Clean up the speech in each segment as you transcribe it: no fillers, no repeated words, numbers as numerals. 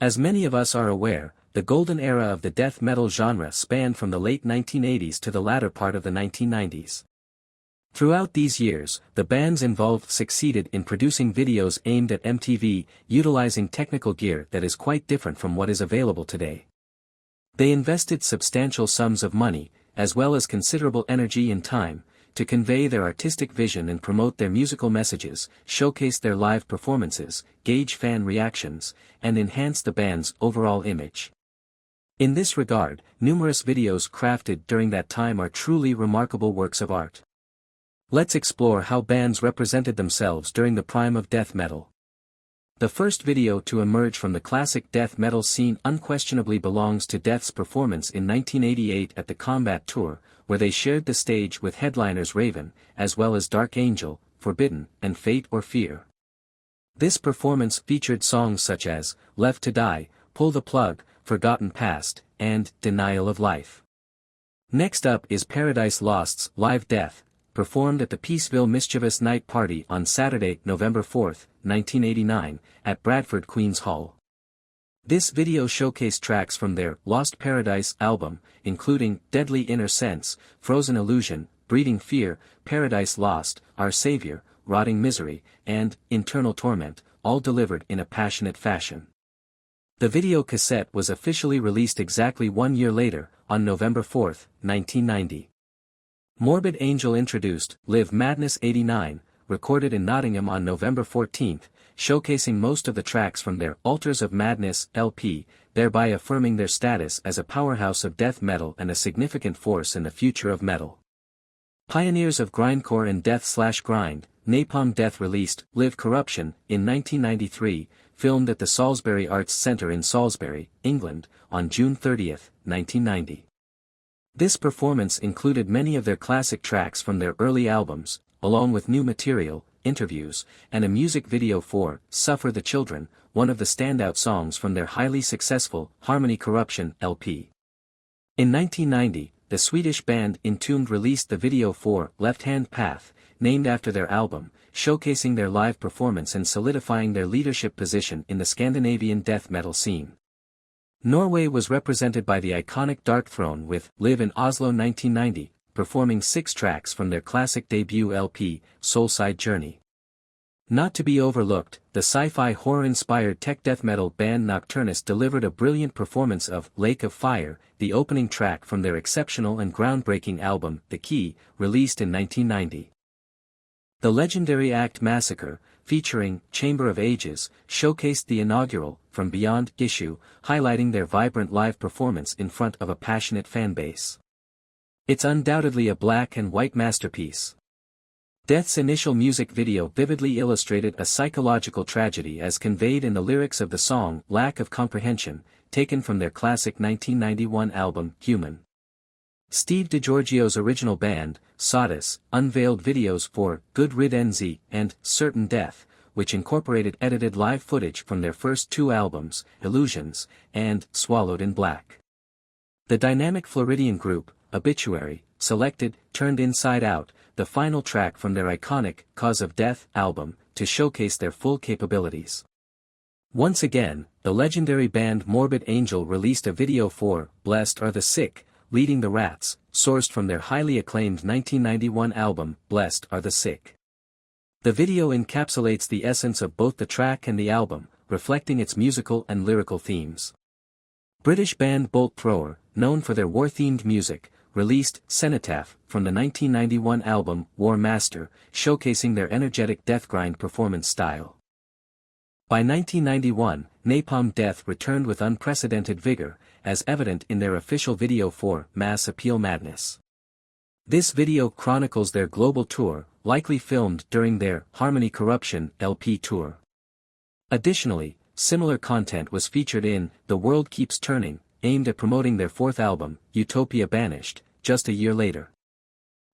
As many of us are aware, the golden era of the death metal genre spanned from the late 1980s to the latter part of the 1990s. Throughout these years, the bands involved succeeded in producing videos aimed at MTV, utilizing technical gear that is quite different from what is available today. They invested substantial sums of money, as well as considerable energy and time, to convey their artistic vision and promote their musical messages, showcase their live performances, gauge fan reactions, and enhance the band's overall image. In this regard, numerous videos crafted during that time are truly remarkable works of art. Let's explore how bands represented themselves during the prime of death metal. The first video to emerge from the classic death metal scene unquestionably belongs to Death's performance in 1988 at the Combat Tour, where they shared the stage with headliners Raven, as well as Dark Angel, Forbidden, and Fate or Fear. This performance featured songs such as Left to Die, Pull the Plug, Forgotten Past, and Denial of Life. Next up is Paradise Lost's Live Death, performed at the Peaceville Mischievous Night Party on Saturday, November 4, 1989, at Bradford Queen's Hall. This video showcased tracks from their Lost Paradise album, including Deadly Inner Sense, Frozen Illusion, Breeding Fear, Paradise Lost, Our Savior, Rotting Misery, and Internal Torment, all delivered in a passionate fashion. The video cassette was officially released exactly 1 year later, on November 4, 1990. Morbid Angel introduced Live Madness 89, recorded in Nottingham on November 14, showcasing most of the tracks from their Altars of Madness LP, thereby affirming their status as a powerhouse of death metal and a significant force in the future of metal. Pioneers of grindcore and death/grind, Napalm Death released Live Corruption in 1993, filmed at the Salisbury Arts Centre in Salisbury, England, on June 30, 1990. This performance included many of their classic tracks from their early albums, along with new material, interviews, and a music video for Suffer the Children, one of the standout songs from their highly successful Harmony Corruption LP. In 1990, the Swedish band Entombed released the video for Left Hand Path, named after their album, showcasing their live performance and solidifying their leadership position in the Scandinavian death metal scene. Norway was represented by the iconic Dark Throne with Live in Oslo 1990, performing 6 tracks from their classic debut LP, Soulside Journey. Not to be overlooked, the sci-fi horror-inspired tech death metal band Nocturnus delivered a brilliant performance of Lake of Fire, the opening track from their exceptional and groundbreaking album, The Key, released in 1990. The legendary act Massacre, featuring Chamber of Ages, showcased the inaugural From Beyond issue, highlighting their vibrant live performance in front of a passionate fanbase. It's undoubtedly a black and white masterpiece. Death's initial music video vividly illustrated a psychological tragedy as conveyed in the lyrics of the song Lack of Comprehension, taken from their classic 1991 album Human. Steve DiGiorgio's original band, Sodus, unveiled videos for Good Riddance and Certain Death, which incorporated edited live footage from their first 2 albums, Illusions, and Swallowed in Black. The dynamic Floridian group, Obituary, selected Turned Inside Out, the final track from their iconic Cause of Death album, to showcase their full capabilities. Once again, the legendary band Morbid Angel released a video for Blessed Are the Sick, Leading the Rats, sourced from their highly acclaimed 1991 album, Blessed Are the Sick. The video encapsulates the essence of both the track and the album, reflecting its musical and lyrical themes. British band Bolt Thrower, known for their war-themed music, released Cenotaph from the 1991 album War Master, showcasing their energetic deathgrind performance style. By 1991, Napalm Death returned with unprecedented vigor, as evident in their official video for Mass Appeal Madness. This video chronicles their global tour, likely filmed during their Harmony Corruption LP tour. Additionally, similar content was featured in The World Keeps Turning, aimed at promoting their 4th album, Utopia Banished, just a year later.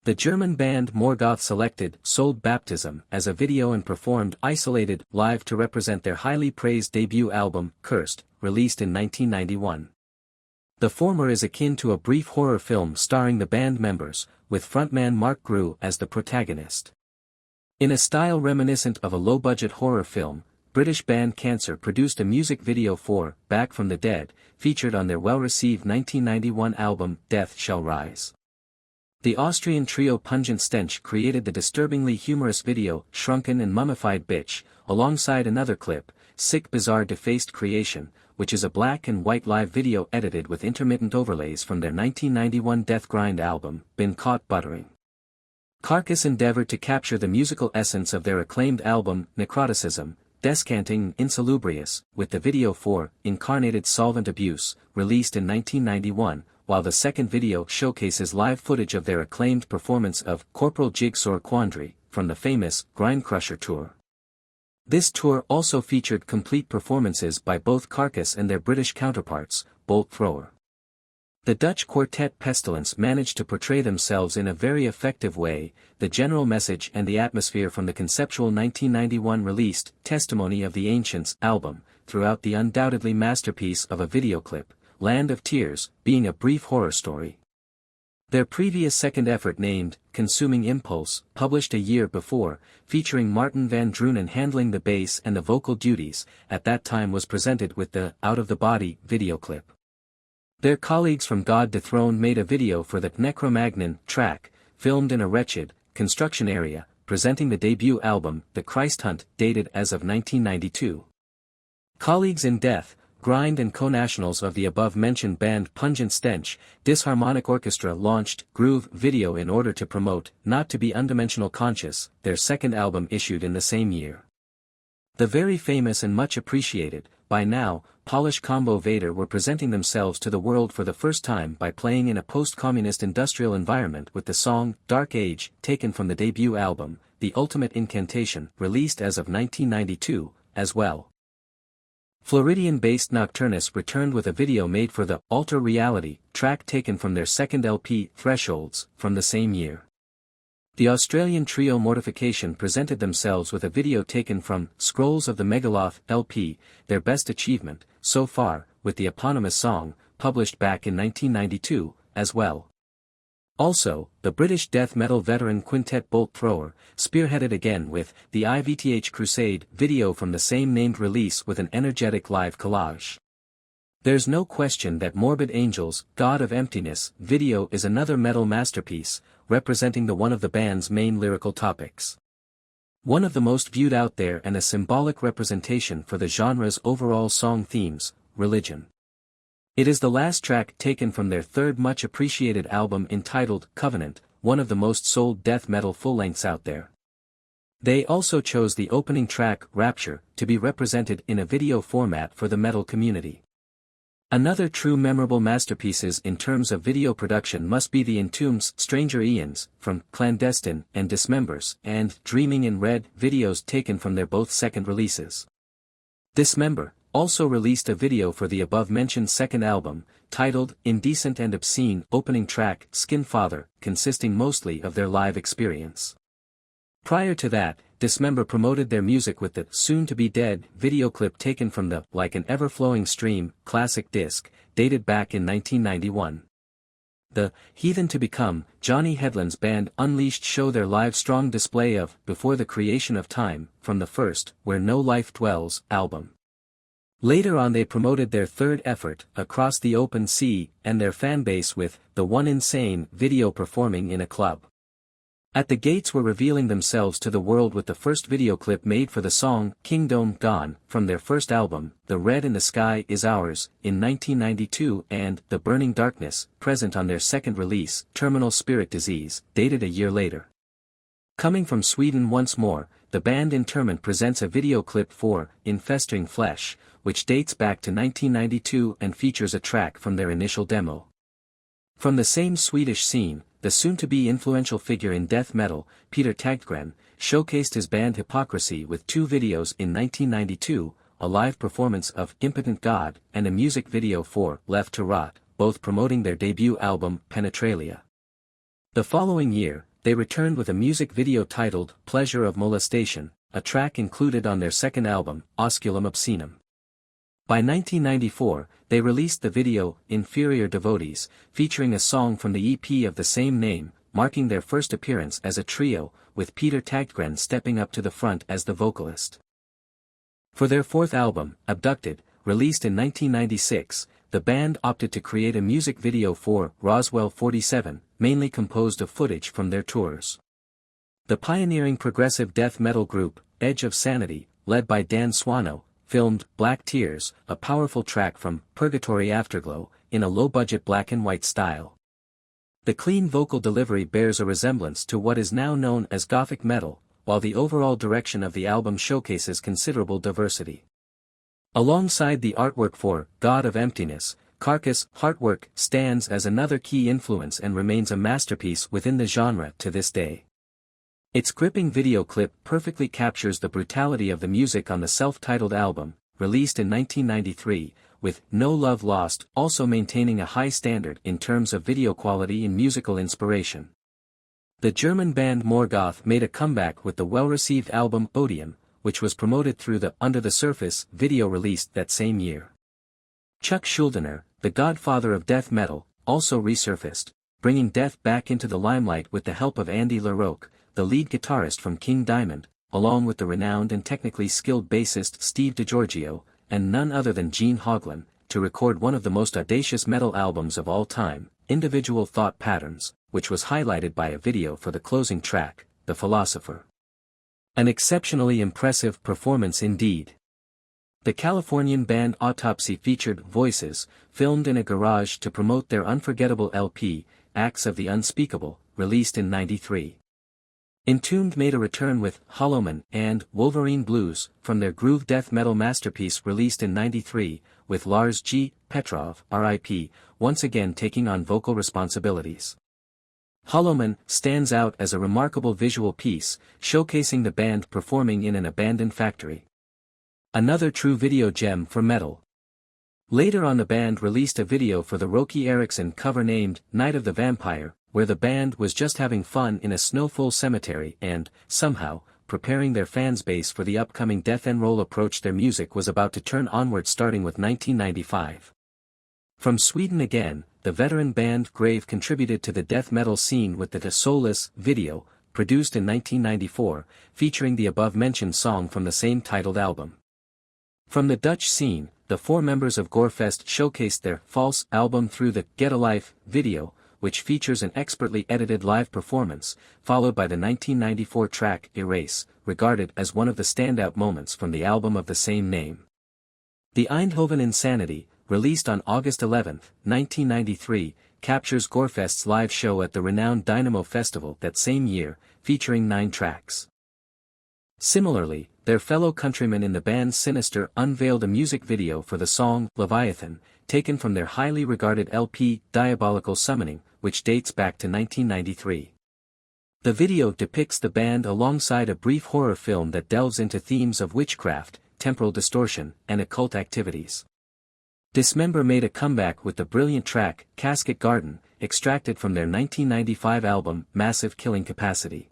The German band Morgoth selected Sold Baptism as a video and performed Isolated live to represent their highly praised debut album, Cursed, released in 1991. The former is akin to a brief horror film starring the band members, with frontman Mark Grew as the protagonist. In a style reminiscent of a low-budget horror film, British band Cancer produced a music video for Back from the Dead, featured on their well-received 1991 album Death Shall Rise. The Austrian trio Pungent Stench created the disturbingly humorous video Shrunken and Mummified Bitch, alongside another clip, Sick Bizarre Defaced Creation, which is a black and white live video edited with intermittent overlays from their 1991 Death Grind album, Been Caught Buttering. Carcass endeavored to capture the musical essence of their acclaimed album, Necroticism, Descanting Insalubrious, with the video for Incarnated Solvent Abuse, released in 1991, while the second video showcases live footage of their acclaimed performance of Corporal Jigsaw Quandary, from the famous Grind Crusher tour. This tour also featured complete performances by both Carcass and their British counterparts, Bolt Thrower. The Dutch quartet Pestilence managed to portray themselves in a very effective way, the general message and the atmosphere from the conceptual 1991 released Testimony of the Ancients album, throughout the undoubtedly masterpiece of a video clip, Land of Tears, being a brief horror story. Their previous second effort named Consuming Impulse, published a year before, featuring Martin van Drunen handling the bass and the vocal duties, at that time was presented with the Out of the Body video clip. Their colleagues from God Dethroned made a video for the Necromagnon track, filmed in a wretched construction area, presenting the debut album, The Christ Hunt, dated as of 1992. Colleagues in Death, Grind and co-nationals of the above-mentioned band Pungent Stench, Disharmonic Orchestra launched Groove video in order to promote Not to Be Undimensional Conscious, their second album issued in the same year. The very famous and much appreciated, by now, Polish combo Vader were presenting themselves to the world for the first time by playing in a post-communist industrial environment with the song Dark Age, taken from the debut album, The Ultimate Incantation, released as of 1992, as well. Floridian-based Nocturnus returned with a video made for the Alter Reality track taken from their second LP, Thresholds, from the same year. The Australian trio Mortification presented themselves with a video taken from Scrolls of the Megaloth LP, their best achievement, so far, with the eponymous song, published back in 1992, as well. Also, the British death metal veteran quintet Bolt Thrower, spearheaded again with the IVTH Crusade video from the same named release with an energetic live collage. There's no question that Morbid Angels, God of Emptiness video is another metal masterpiece, representing one of the band's main lyrical topics. One of the most viewed out there and a symbolic representation for the genre's overall song themes, religion. It is the last track taken from their third much appreciated album entitled Covenant, one of the most sold death metal full-lengths out there. They also chose the opening track, Rapture, to be represented in a video format for the metal community. Another true memorable masterpieces in terms of video production must be the Entombed's Stranger Eons, from Clandestine and Dismembers, and Dreaming in Red videos taken from their both second releases. Dismember also released a video for the above-mentioned second album, titled Indecent and Obscene, opening track, Skin Father, consisting mostly of their live experience. Prior to that, Dismember promoted their music with the soon-to-be-dead video clip taken from the Like an Ever-Flowing Stream classic disc, dated back in 1991. The Heathen to Become, Johnny Headland's band Unleashed show their live strong display of Before the Creation of Time, from the first Where No Life Dwells album. Later on they promoted their third effort, Across the Open Sea, and their fanbase with The One Insane video performing in a club. At the Gates were revealing themselves to the world with the first video clip made for the song Kingdom Gone, from their first album, The Red in the Sky Is Ours, in 1992 and The Burning Darkness, present on their second release, Terminal Spirit Disease, dated a year later. Coming from Sweden once more, the band Interment presents a video clip for Infesting Flesh, which dates back to 1992 and features a track from their initial demo. From the same Swedish scene, the soon-to-be influential figure in death metal, Peter Tägtgren, showcased his band Hypocrisy with two videos in 1992, a live performance of Impotent God and a music video for Left to Rot, both promoting their debut album Penetralia. The following year, they returned with a music video titled Pleasure of Molestation, a track included on their second album, Osculum Obscenum. By 1994, they released the video Inferior Devotees, featuring a song from the EP of the same name, marking their first appearance as a trio, with Peter Tägtgren stepping up to the front as the vocalist. For their fourth album, Abducted, released in 1996, the band opted to create a music video for Roswell 47, mainly composed of footage from their tours. The pioneering progressive death metal group, Edge of Sanity, led by Dan Swano, filmed Black Tears, a powerful track from Purgatory Afterglow, in a low-budget black and white style. The clean vocal delivery bears a resemblance to what is now known as Gothic metal, while the overall direction of the album showcases considerable diversity. Alongside the artwork for God of Emptiness, Carcass artwork stands as another key influence and remains a masterpiece within the genre to this day. Its gripping video clip perfectly captures the brutality of the music on the self-titled album, released in 1993, with No Love Lost also maintaining a high standard in terms of video quality and musical inspiration. The German band Morgoth made a comeback with the well-received album Odium, which was promoted through the Under the Surface video released that same year. Chuck Schuldiner, the godfather of death metal, also resurfaced, bringing death back into the limelight with the help of Andy LaRocque, the lead guitarist from King Diamond, along with the renowned and technically skilled bassist Steve DiGiorgio, and none other than Gene Hoglan, to record one of the most audacious metal albums of all time, Individual Thought Patterns, which was highlighted by a video for the closing track, The Philosopher. An exceptionally impressive performance indeed. The Californian band Autopsy featured Voices, filmed in a garage to promote their unforgettable LP, Acts of the Unspeakable, released in '93. Entombed made a return with Hollowman and Wolverine Blues from their groove death metal masterpiece released in '93, with Lars G. Petrov, R.I.P., once again taking on vocal responsibilities. Hollowman stands out as a remarkable visual piece, showcasing the band performing in an abandoned factory. Another true video gem for metal. Later on, the band released a video for the Roky Erickson cover named Night of the Vampire, where the band was just having fun in a snow-full cemetery and, somehow, preparing their fans base for the upcoming death and roll approach their music was about to turn onward starting with 1995. From Sweden again, the veteran band Grave contributed to the death metal scene with the Soulless video, produced in 1994, featuring the above-mentioned song from the same titled album. From the Dutch scene, the four members of Gorefest showcased their False album through the Get a Life video, which features an expertly edited live performance, followed by the 1994 track Erase, regarded as one of the standout moments from the album of the same name. The Eindhoven Insanity, released on August 11, 1993, captures Gorefest's live show at the renowned Dynamo Festival that same year, featuring 9 tracks. Similarly, their fellow countrymen in the band Sinister unveiled a music video for the song Leviathan, taken from their highly regarded LP Diabolical Summoning, which dates back to 1993. The video depicts the band alongside a brief horror film that delves into themes of witchcraft, temporal distortion, and occult activities. Dismember made a comeback with the brilliant track Casket Garden, extracted from their 1995 album Massive Killing Capacity.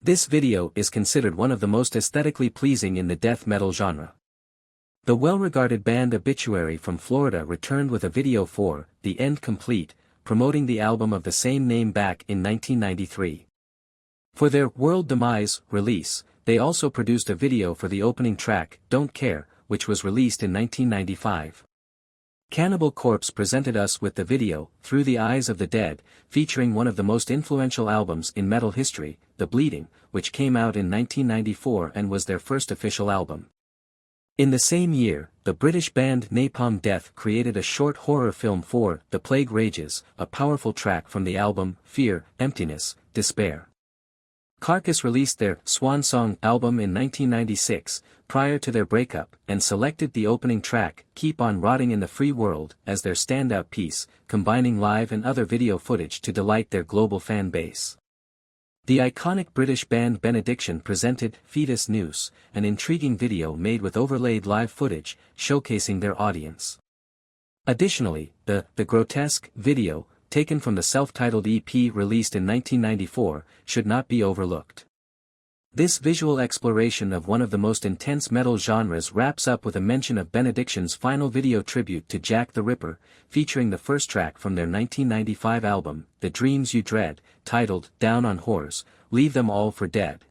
This video is considered one of the most aesthetically pleasing in the death metal genre. The well-regarded band Obituary from Florida returned with a video for The End Complete, promoting the album of the same name back in 1993. For their World Demise release, they also produced a video for the opening track Don't Care, which was released in 1995. Cannibal Corpse presented us with the video Through the Eyes of the Dead, featuring one of the most influential albums in metal history, The Bleeding, which came out in 1994 and was their first official album. In the same year, the British band Napalm Death created a short horror film for The Plague Rages, a powerful track from the album Fear, Emptiness, Despair. Carcass released their Swan Song album in 1996, prior to their breakup, and selected the opening track Keep On Rotting in the Free World as their standout piece, combining live and other video footage to delight their global fan base. The iconic British band Benediction presented Fetus News, an intriguing video made with overlaid live footage, showcasing their audience. Additionally, the Grotesque video, taken from the self-titled EP released in 1994, should not be overlooked. This visual exploration of one of the most intense metal genres wraps up with a mention of Benediction's final video tribute to Jack the Ripper, featuring the first track from their 1995 album, The Dreams You Dread, titled Down on Whores, Leave Them All for Dead.